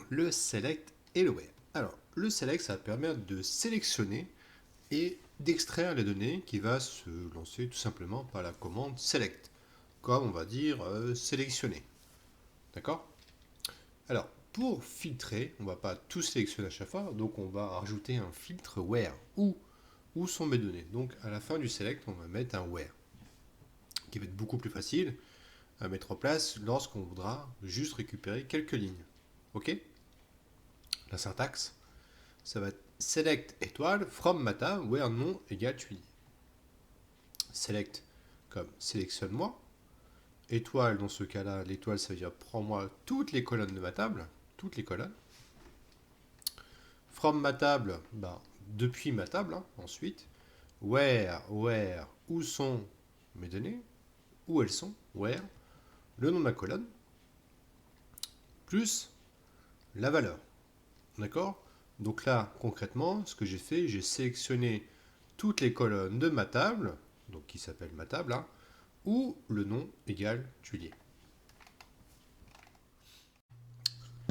le select et le where. Alors, le select, ça va permettre de sélectionner et d'extraire les données qui va se lancer tout simplement par la commande select, comme on va dire sélectionner. D'accord? Alors, pour filtrer, on ne va pas tout sélectionner à chaque fois, donc on va rajouter un filtre where. Où sont mes données? Donc, à la fin du select, on va mettre un where, qui va être beaucoup plus facile à mettre en place lorsqu'on voudra juste récupérer quelques lignes. Ok? La syntaxe, ça va être select étoile from mata where non égale tuile. Select comme sélectionne-moi. Étoile, dans ce cas-là, l'étoile, ça veut dire prends-moi toutes les colonnes de ma table, toutes les colonnes. From ma table, depuis ma table, hein, ensuite. Where, où sont mes données? Où elles sont? Where, le nom de ma colonne, plus la valeur. D'accord? Donc là, concrètement, ce que j'ai fait, j'ai sélectionné toutes les colonnes de ma table, donc qui s'appelle ma table, hein, où le nom égale tuilier.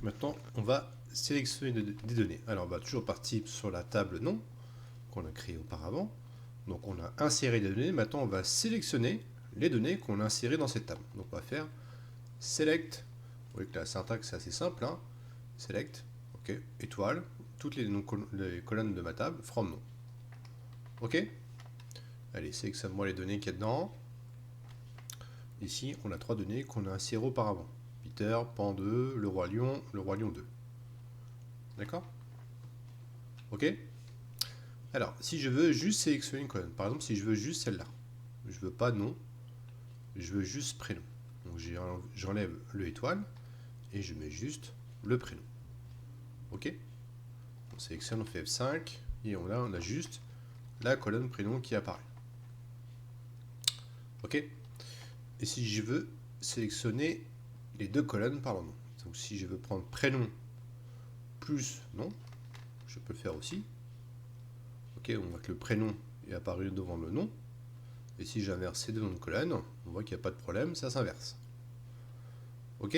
Maintenant, on va sélectionner des données. Alors, on va toujours partir sur la table nom qu'on a créée auparavant. Donc, on a inséré des données. Maintenant, on va sélectionner les données qu'on a insérées dans cette table. Donc, on va faire select. Vous voyez que la syntaxe est assez simple. Hein. Select, ok, étoile, toutes les colonnes de ma table, from nom. Ok? Allez, sélectionne-moi les données qu'il y a dedans. Ici, on a 3 données qu'on a insérées auparavant. Peter, Pan 2, le roi lion 2. D'accord? Ok? Alors, si je veux juste sélectionner une colonne, par exemple, si je veux juste celle-là, je veux pas nom, je veux juste prénom. Donc j'enlève le étoile et je mets juste le prénom. Ok? On sélectionne, on fait F5 et on a juste la colonne prénom qui apparaît. Ok? Et si je veux sélectionner les 2 colonnes par leur nom, donc si je veux prendre prénom plus nom, je peux le faire aussi. Ok, on voit que le prénom est apparu devant le nom. Et si j'inverse ces 2 noms de colonne, on voit qu'il n'y a pas de problème, ça s'inverse. Ok?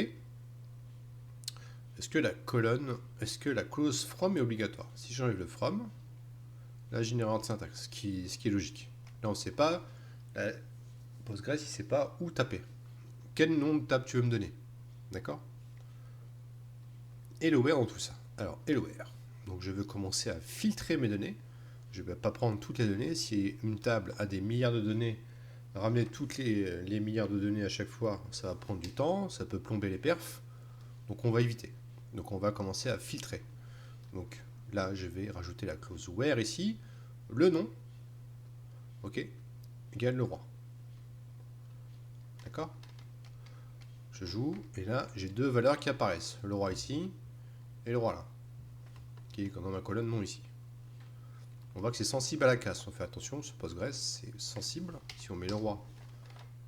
Est-ce que la clause from est obligatoire? Si j'enlève le from, là j'ai une erreur de syntaxe, ce qui est logique. Là on ne sait pas, Postgres il ne sait pas où taper. Quel nom de table tu veux me donner? D'accord? Et le where dans tout ça. Alors, et le where. Donc je veux commencer à filtrer mes données. Je ne vais pas prendre toutes les données. Si une table a des milliards de données, ramener toutes les milliards de données à chaque fois, ça va prendre du temps, ça peut plomber les perfs. Donc on va éviter. Donc on va commencer à filtrer. Donc là, je vais rajouter la clause where ici. Le nom, ok, égale le roi. D'accord? Je joue, et là, j'ai 2 valeurs qui apparaissent. Le roi ici, et le roi là. Qui est dans ma colonne nom ici. On voit que c'est sensible à la casse. On fait attention, ce Postgres, c'est sensible. Si on met le roi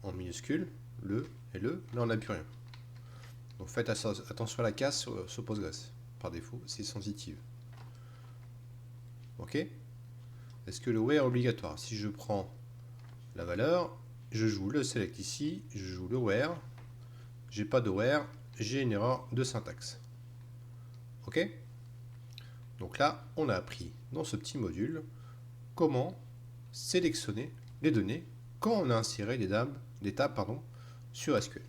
en minuscule, le et le, là on n'a plus rien. Donc faites attention à la casse sur Postgres. Par défaut, c'est sensitive. Ok? Est-ce que le where est obligatoire? Si je prends la valeur, je joue le select ici, je joue le where, j'ai pas de where, j'ai une erreur de syntaxe. Ok? Donc là, on a appris dans ce petit module comment sélectionner les données quand on a inséré des tables sur SQL.